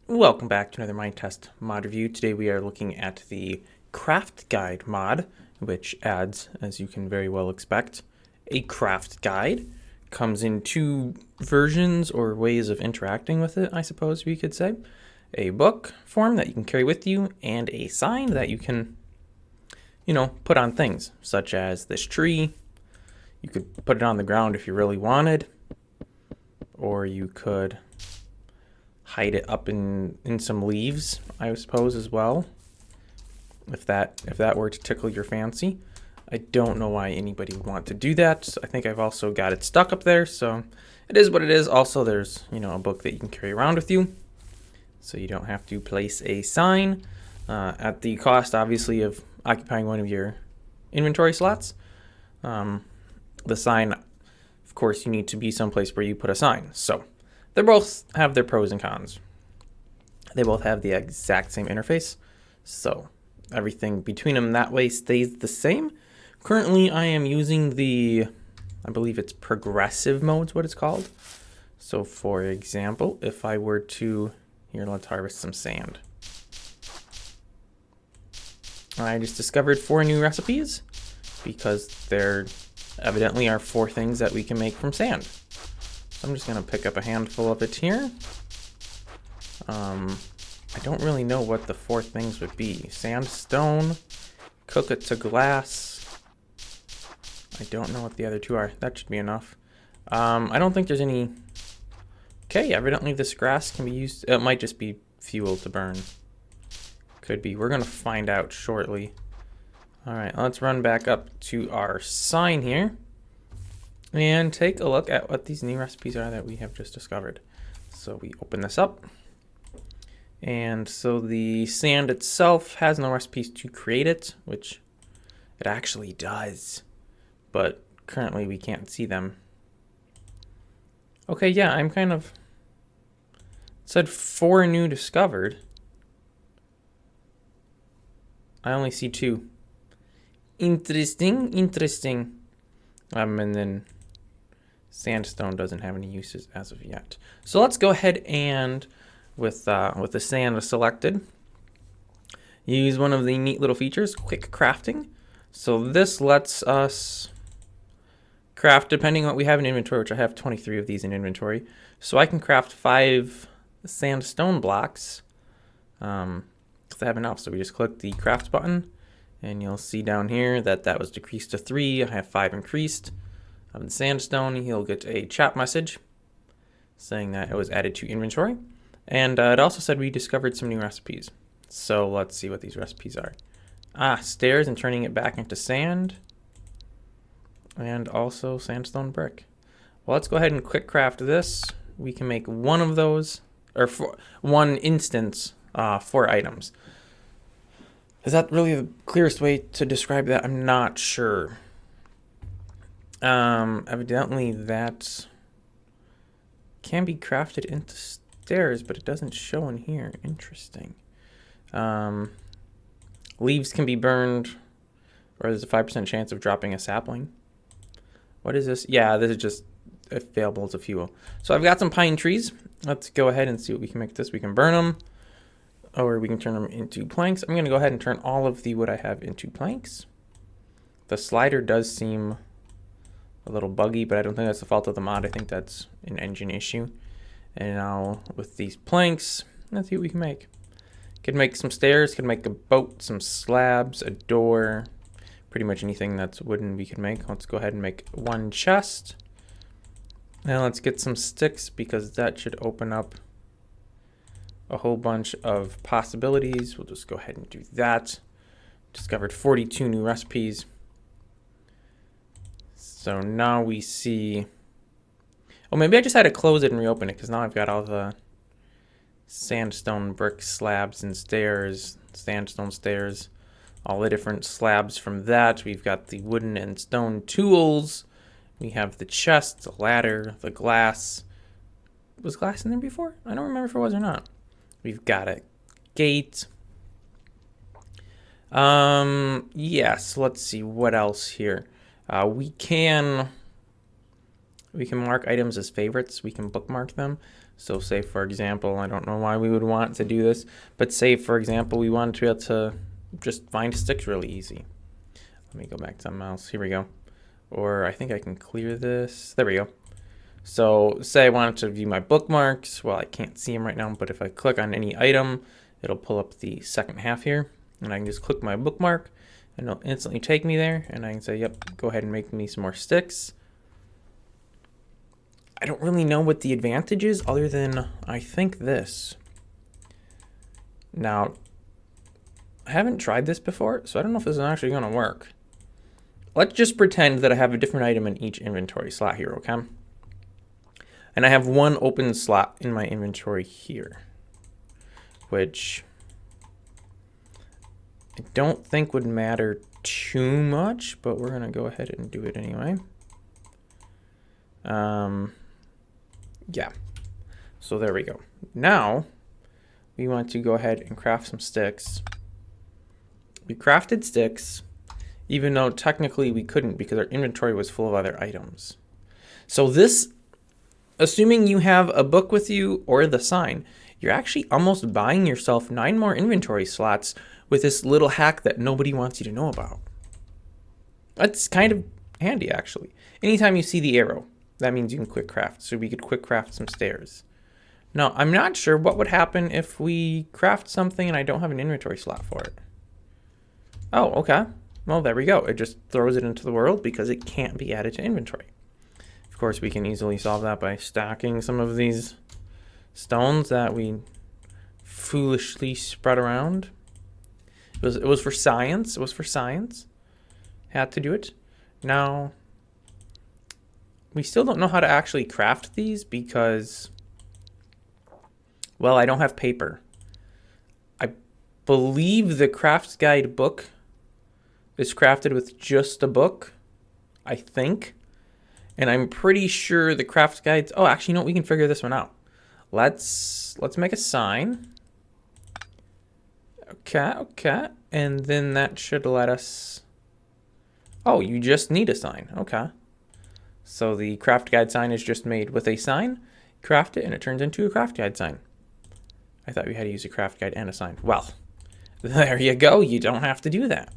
Welcome back to another Minetest mod review. Today we are looking at the Craftguide mod, which adds, as you can very well expect, a craft guide. Comes in two versions or ways of interacting with it, I suppose we could say. A book form that you can carry with you, and a sign that you can, put on things, such as this tree. You could put it on the ground if you really wanted, or you could hide it up in some leaves, I suppose, as well, if that were to tickle your fancy. I don't know why anybody would want to do that. I think I've also got it stuck up there, so it is what it is. Also, there's a book that you can carry around with you, so you don't have to place a sign at the cost, obviously, of occupying one of your inventory slots. The sign, of course, you need to be someplace where you put a sign. So they both have their pros and cons. They both have the exact same interface, so everything between them that way stays the same. Currently, I am using I believe it's progressive mode's what it's called. So for example, if I were to, let's harvest some sand. I just discovered 4 new recipes because there evidently are 4 things that we can make from sand. So I'm just going to pick up a handful of it here. I don't really know what the 4 things would be. Sandstone, cook it to glass. I don't know what the other 2 are. That should be enough. I don't think there's any... Okay, evidently this grass can be used... It might just be fuel to burn. Could be. We're going to find out shortly. Alright, let's run back up to our sign here and take a look at what these new recipes are that we have just discovered. So we open this up. And so the sand itself has no recipes to create it, which it actually does. But currently we can't see them. Okay, yeah, I'm kind of... It said 4 new discovered. I only see 2. Interesting. And then sandstone doesn't have any uses as of yet. So let's go ahead and, with the sand selected, use one of the neat little features, quick crafting. So this lets us craft, depending on what we have in inventory, which I have 23 of these in inventory. So I can craft 5 sandstone blocks, because I have enough. So we just click the craft button, and you'll see down here that was decreased to 3. I have 5 increased. In sandstone, you'll get a chat message saying that it was added to inventory. And it also said we discovered some new recipes. So let's see what these recipes are. Stairs and turning it back into sand. And also sandstone brick. Well, let's go ahead and quick craft this. We can make one of those, or 1 instance, 4 items. Is that really the clearest way to describe that? I'm not sure. Evidently that can be crafted into stairs, but it doesn't show in here. Interesting. Leaves can be burned, or there's a 5% chance of dropping a sapling. What is this? Yeah, this is just available as a fuel. So I've got some pine trees. Let's go ahead and see what we can make this. We can burn them, or we can turn them into planks. I'm going to go ahead and turn all of the wood I have into planks. The slider does seem a little buggy, but I don't think that's the fault of the mod. I think that's an engine issue. And now with these planks, let's see what we can make. Could make some stairs, could make a boat, some slabs, a door, pretty much anything that's wooden we can make. Let's go ahead and make 1 chest. Now let's get some sticks, because that should open up a whole bunch of possibilities. We'll just go ahead and do that. Discovered 42 new recipes. So now we see... Oh, maybe I just had to close it and reopen it, because now I've got all the sandstone brick slabs and stairs, sandstone stairs, all the different slabs from that. We've got the wooden and stone tools. We have the chest, the ladder, the glass. Was glass in there before? I don't remember if it was or not. We've got a gate. Yes, let's see what else here. We can mark items as favorites. We can bookmark them. So say, for example, I don't know why we would want to do this, but say, for example, we wanted to be able to just find sticks really easy. Let me go back to my mouse. Here we go. Or I think I can clear this. There we go. So say I wanted to view my bookmarks. Well, I can't see them right now, but if I click on any item, it'll pull up the second half here. And I can just click my bookmark and it'll instantly take me there. And I can say, yep, go ahead and make me some more sticks. I don't really know what the advantage is other than I think this. Now, I haven't tried this before, so I don't know if this is actually going to work. Let's just pretend that I have a different item in each inventory slot here, okay? And I have one open slot in my inventory here, which I don't think would matter too much, but we're going to go ahead and do it anyway. Yeah, so there we go. Now we want to go ahead and craft some sticks. We crafted sticks, even though technically we couldn't because our inventory was full of other items. So this, assuming you have a book with you or the sign, you're actually almost buying yourself 9 more inventory slots with this little hack that nobody wants you to know about. That's kind of handy, actually. Anytime you see the arrow, that means you can quick craft. So we could quick craft some stairs. Now, I'm not sure what would happen if we craft something and I don't have an inventory slot for it. Oh, okay. Well, there we go. It just throws it into the world because it can't be added to inventory. Of course, we can easily solve that by stacking some of these stones that we foolishly spread around. It was for science. It was for science. Had to do it. Now, we still don't know how to actually craft these because, well, I don't have paper. I believe the Craftguide book is crafted with just a book, I think. And I'm pretty sure the Craftguides, oh, actually, you know what? We can figure this one out. Let's make a sign. Okay. And then that should let us, oh, you just need a sign. Okay. So the Craftguide sign is just made with a sign, craft it, and it turns into a Craftguide sign. I thought we had to use a Craftguide and a sign. Well, there you go. You don't have to do that.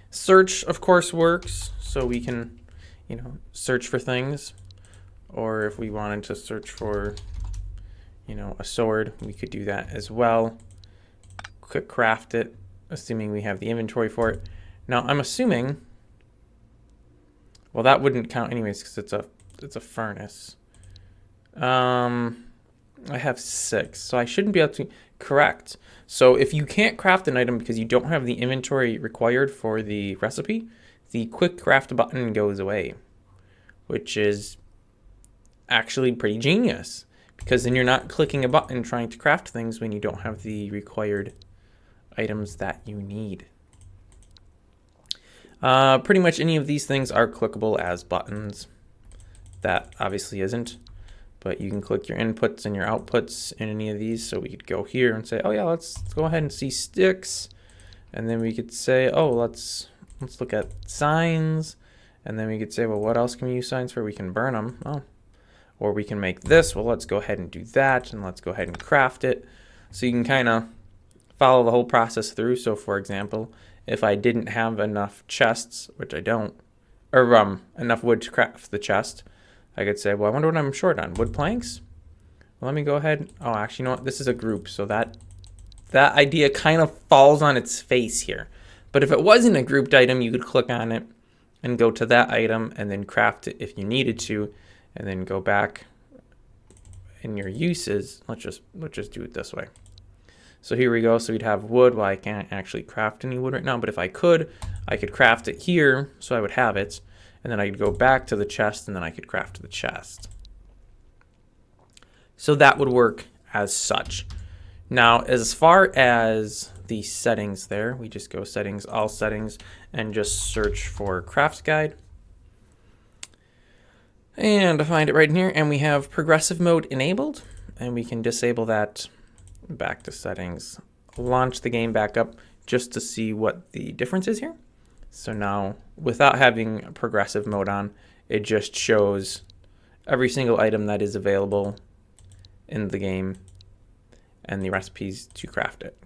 Search, of course, works. So we can, search for things. Or if we wanted to search for, a sword, we could do that as well. Quick craft it, assuming we have the inventory for it. Now, I'm assuming, well, that wouldn't count anyways because it's a furnace. I have 6, so I shouldn't be able to, correct. So if you can't craft an item because you don't have the inventory required for the recipe, the quick craft button goes away, which is actually pretty genius because then you're not clicking a button trying to craft things when you don't have the required items that you need. Pretty much any of these things are clickable as buttons. That obviously isn't, but you can click your inputs and your outputs in any of these. So we could go here and say, oh yeah, let's go ahead and see sticks. And then we could say, oh, let's look at signs. And then we could say, well, what else can we use signs for? We can burn them. Oh, or we can make this. Well, let's go ahead and do that. And let's go ahead and craft it. So you can kind of follow the whole process through. So for example, if I didn't have enough chests, which I don't, or enough wood to craft the chest, I could say, well, I wonder what I'm short on. Wood planks? Well, let me go ahead. Oh, actually, you know what? This is a group, so that idea kind of falls on its face here. But if it wasn't a grouped item, you could click on it and go to that item and then craft it if you needed to, and then go back in your uses. Let's just do it this way. So here we go. So we'd have wood. Well, I can't actually craft any wood right now, but if I could craft it here, so I would have it. And then I could go back to the chest, and then I could craft the chest. So that would work as such. Now, as far as the settings there, we just go settings, all settings, and just search for Craftguide. And find it right in here, and we have progressive mode enabled, and we can disable that. Back to settings, launch the game back up just to see what the difference is here. So now, without having progressive mode on, it just shows every single item that is available in the game and the recipes to craft it.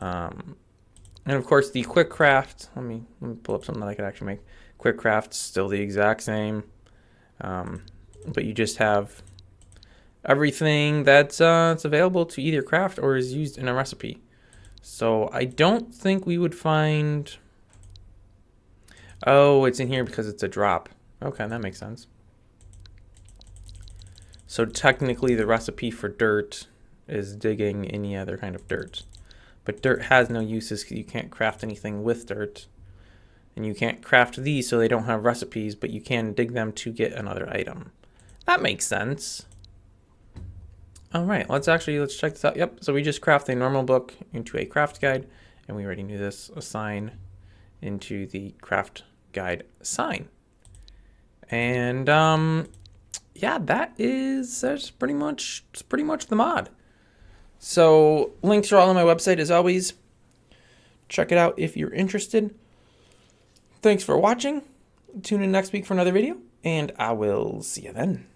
And of course the quick craft, let me pull up something that I could actually make. Quick craft's still the exact same, but you just have everything that's it's available to either craft or is used in a recipe. So I don't think we would find, oh, it's in here because it's a drop. Okay, that makes sense. So technically the recipe for dirt is digging any other kind of dirt. But dirt has no uses because you can't craft anything with dirt. And you can't craft these so they don't have recipes, but you can dig them to get another item. That makes sense. All right, let's check this out. Yep, so we just craft a normal book into a craft guide, and we already knew this, assign into the craft guide sign. And yeah, that's pretty much the mod. So links are all on my website as always. Check it out if you're interested. Thanks for watching. Tune in next week for another video, and I will see you then.